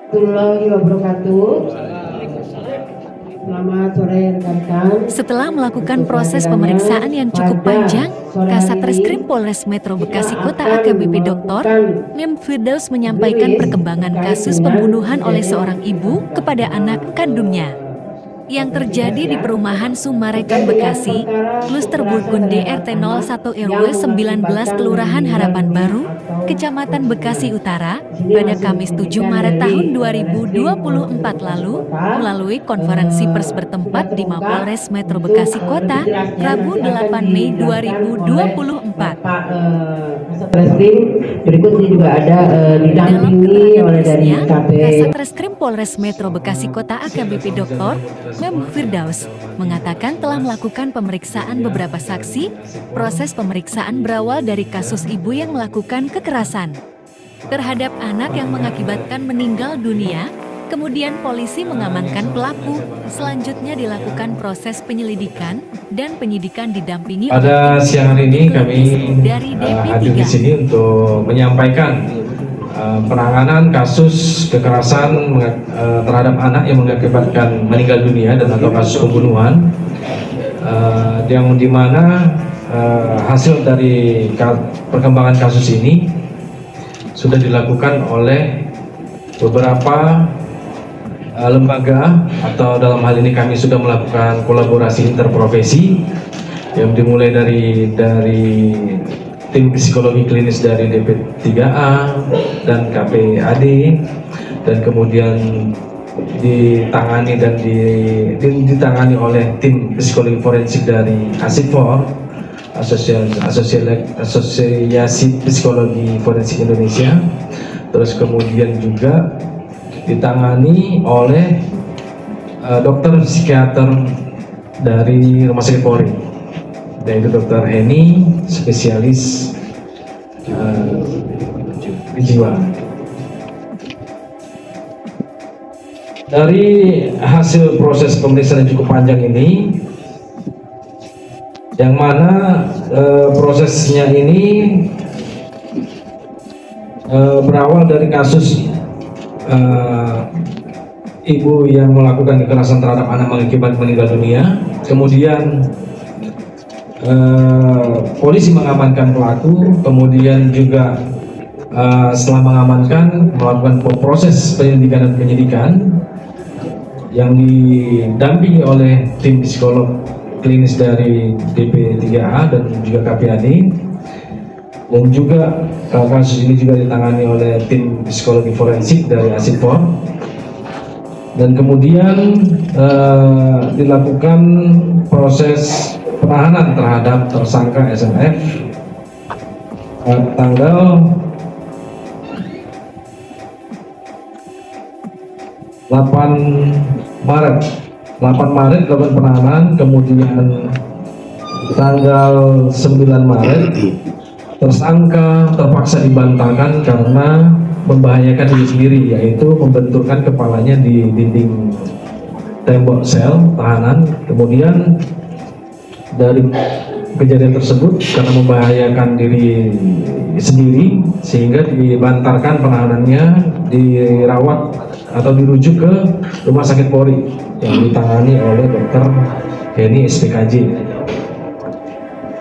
Warahmatullahi wabarakatuh. Selamat sore rekan-rekan. Setelah melakukan proses pemeriksaan yang cukup panjang, Kasat Reskrim Polres Metro Bekasi Kota AKBP Dr. Mem Firdaus menyampaikan perkembangan kasus pembunuhan oleh seorang ibu kepada anak kandungnya yang terjadi di perumahan Sumarekan Bekasi, Kluster Burgun DRT 01 RW 19 Kelurahan Harapan Baru, Kecamatan Bekasi Utara, pada Kamis 7 Maret tahun 2024 lalu, melalui konferensi pers bertempat di Mapolres Metro Bekasi Kota, Rabu 8 Mei 2024. Berikut ini juga ada didampingi oleh dari KP. Kasat Reskrim Polres Metro Bekasi Kota AKBP Dr. Mem Firdaus mengatakan telah melakukan pemeriksaan beberapa saksi. Proses pemeriksaan berawal dari kasus ibu yang melakukan kekerasan terhadap anak yang mengakibatkan meninggal dunia. Kemudian polisi mengamankan pelaku. Selanjutnya dilakukan proses penyelidikan dan penyidikan didampingi. Pada siang hari ini kami dari hadir di sini untuk menyampaikan penanganan kasus kekerasan terhadap anak yang mengakibatkan meninggal dunia dan atau kasus pembunuhan, yang dimana hasil dari perkembangan kasus ini sudah dilakukan oleh beberapa lembaga, atau dalam hal ini kami sudah melakukan kolaborasi interprofesi yang dimulai dari tim psikologi klinis dari DP3A dan KPAD, dan kemudian ditangani oleh tim psikologi forensik dari ASIFOR, Asosiasi Psikologi Forensik Indonesia. Terus kemudian juga ditangani oleh dokter psikiater dari Rumah Sakit Polri, yaitu Dr. Heni, spesialis jiwa. Dari hasil proses pemeriksaan yang cukup panjang ini, yang mana prosesnya ini berawal dari kasus ibu yang melakukan kekerasan terhadap anak mengakibatkan meninggal dunia. Kemudian polisi mengamankan pelaku, kemudian juga setelah mengamankan melakukan proses penyelidikan dan penyidikan yang didampingi oleh tim psikolog klinis dari DP3A dan juga KPAD, dan juga kasus ini juga ditangani oleh tim psikologi forensik dari ASIFOR, dan kemudian dilakukan proses penahanan terhadap tersangka SNF tanggal 8 Maret dilakukan penahanan. Kemudian tanggal 9 Maret tersangka terpaksa dibantalkan karena membahayakan diri sendiri, yaitu membenturkan kepalanya di dinding tembok sel tahanan. Kemudian dari kejadian tersebut, karena membahayakan diri sendiri, sehingga dibantarkan penahanannya, dirawat atau dirujuk ke Rumah Sakit Polri yang ditangani oleh Dr. Heni SPKJ.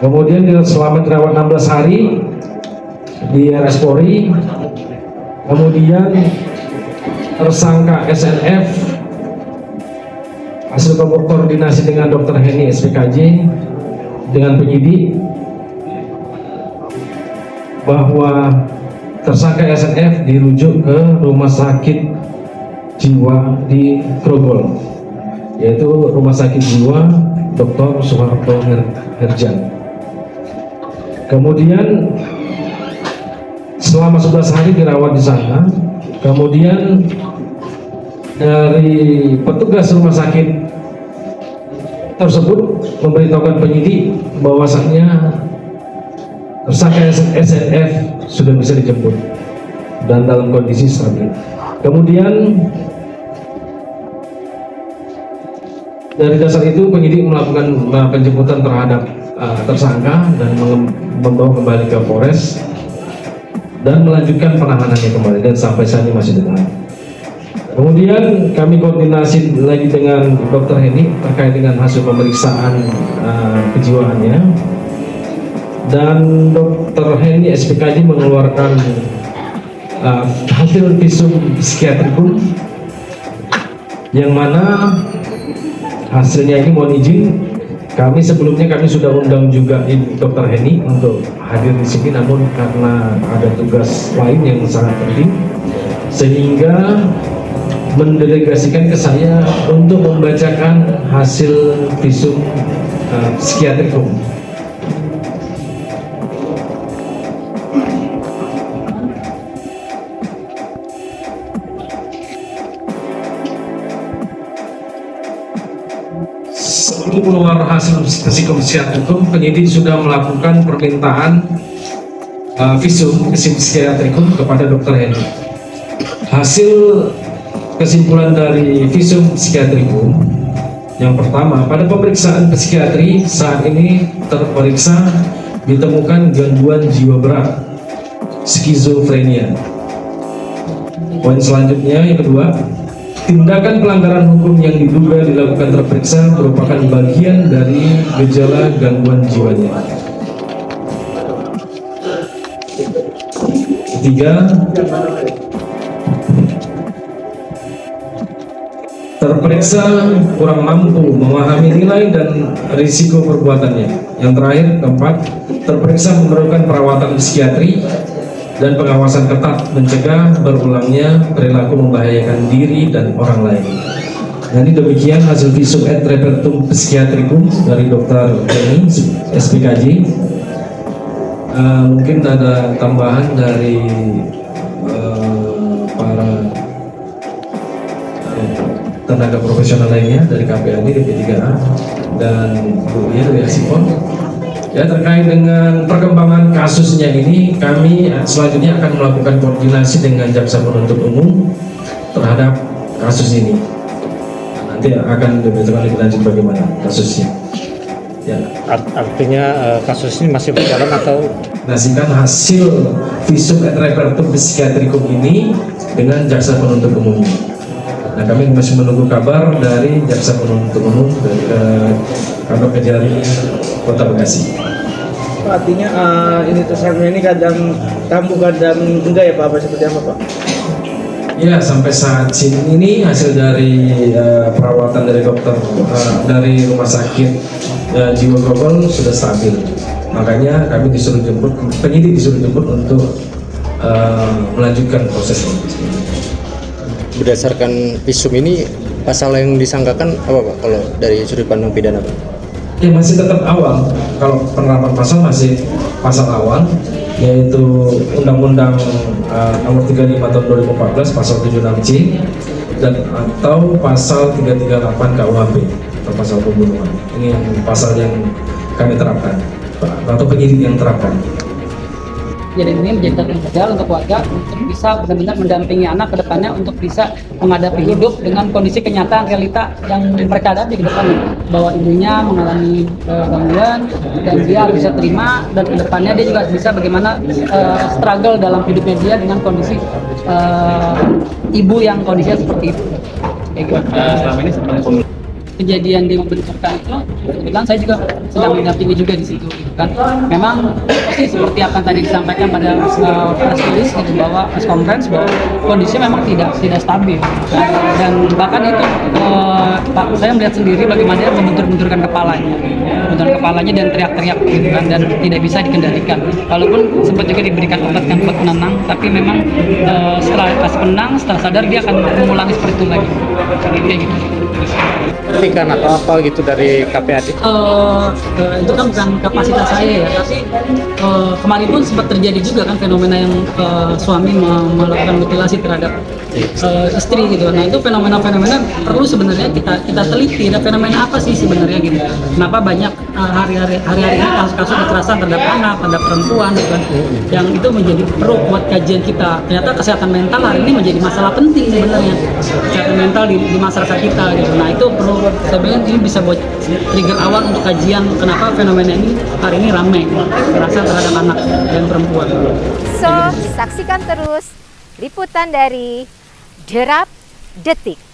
Kemudian selama dirawat 16 hari di RS Polri. Kemudian tersangka SNF hasil koordinasi dengan Dr. Heni SPKJ dengan penyidik bahwa tersangka SNF dirujuk ke Rumah Sakit Jiwa di Grogol, yaitu Rumah Sakit Jiwa Dr. Soeharto Herjan. Kemudian selama 11 hari dirawat di sana. Kemudian dari petugas rumah sakit tersebut memberitahukan penyidik bahwasannya tersangka SNF sudah bisa dijemput dan dalam kondisi stabil. Kemudian dari dasar itu penyidik melakukan penjemputan terhadap tersangka dan membawa kembali ke Polres dan melanjutkan penahanannya kembali, dan sampai saat ini masih ditahan. Kemudian kami koordinasi lagi dengan Dokter Heni terkait dengan hasil pemeriksaan kejiwaannya, dan Dokter Heni SPKJ mengeluarkan hasil visum psikiatrikum yang mana hasilnya ini, mohon izin, kami sebelumnya sudah undang juga Dokter Heni untuk hadir di sini, namun karena ada tugas lain yang sangat penting sehingga mendelegasikan ke saya untuk membacakan hasil visum psikiatrikum. Sebelum keluar hasil psikiatrikum, penyidik sudah melakukan permintaan visum psikiatrikum kepada Dokter Heni. Hasil kesimpulan dari visum psikiatrikum yang pertama, pada pemeriksaan psikiatri saat ini terperiksa ditemukan gangguan jiwa berat, skizofrenia. Poin selanjutnya yang kedua, tindakan pelanggaran hukum yang diduga dilakukan terperiksa merupakan bagian dari gejala gangguan jiwanya. Ketiga, terperiksa kurang mampu memahami nilai dan risiko perbuatannya. Yang terakhir, keempat, terperiksa memerlukan perawatan psikiatri dan pengawasan ketat mencegah berulangnya perilaku membahayakan diri dan orang lain. Jadi demikian hasil visum et repertum psikiatrikum dari Dokter Heni SPKJ. Mungkin ada tambahan dari para tenaga profesional lainnya dari KPAD, DP3A, dan Bu Ya dari Asipon. Ya, terkait dengan perkembangan kasusnya ini, kami selanjutnya akan melakukan koordinasi dengan Jaksa Penuntut Umum terhadap kasus ini. Nanti akan diberitakan lebih lanjut bagaimana kasusnya. Ya. Artinya kasus ini masih berjalan atau? Koordinasikan hasil visum et repertum psikiatrikum ini dengan Jaksa Penuntut Umum. Nah, kami masih menunggu kabar dari Jaksa Penuntut Umum dari Kantor Kejari Kota Bekasi. Artinya ini tersangka ini kadang kambuh kadang enggak ya Pak? Apa seperti apa Pak? Ya, sampai saat ini hasil dari perawatan dari dokter dari rumah sakit jiwa global sudah stabil. Makanya kami disuruh jemput, penyidik disuruh jemput untuk melanjutkan proses ini. Berdasarkan visum ini, pasal yang disangkakan apa Pak kalau dari sudut pandang pidana Pak? Ya, masih tetap awal. Kalau penerapan pasal masih pasal awal, yaitu Undang-Undang Nomor 35 Tahun 2014 Pasal 76C dan atau Pasal 338 KUHP atau pasal pembunuhan. Ini yang pasal yang kami terapkan atau penyidik yang terapkan. Jadi ini menjadi target modal untuk warga untuk bisa benar-benar mendampingi anak ke depannya untuk bisa menghadapi hidup dengan kondisi kenyataan realita yang mereka hadapi ke depannya, bahwa ibunya mengalami gangguan dan dia bisa terima, dan ke depannya dia juga bisa bagaimana struggle dalam hidupnya dia dengan kondisi ibu yang kondisinya seperti itu. Selama ini kejadian dia membenturkan itu, kebetulan saya juga sedang mendampingi juga di situ, gitu kan. Memang seperti apa yang tadi disampaikan pada press release gitu, bahwa press conference, bahwa kondisinya memang tidak stabil, kan? Dan bahkan itu Pak, saya melihat sendiri bagaimana dia membentur-benturkan kepalanya dan teriak-teriak gitu kan, dan tidak bisa dikendalikan. Walaupun sempat juga diberikan obat penenang, tapi memang setelah kasih penenang, setelah sadar dia akan mengulangi seperti itu lagi, kayak gitu. Kritikan atau apa gitu dari KPAD? Itu kan bukan kapasitas saya ya, tapi kemarin pun sempat terjadi juga kan fenomena yang suami melakukan mutilasi terhadap istri gitu. Nah, itu fenomena-fenomena perlu sebenarnya kita teliti. Ada fenomena apa sih sebenarnya gitu? Kenapa banyak hari-hari ini kasus-kasus kekerasan terhadap anak, terhadap perempuan gitu kan? Yang itu menjadi perlu buat kajian kita. Ternyata kesehatan mental hari ini menjadi masalah penting sebenarnya. Kesehatan mental di masyarakat kita gitu. Nah, itu perlu sebenarnya ini bisa buat trigger awal untuk kajian kenapa fenomena ini hari ini ramai kekerasan terhadap anak dan perempuan. So, saksikan terus liputan dari Derap Detik.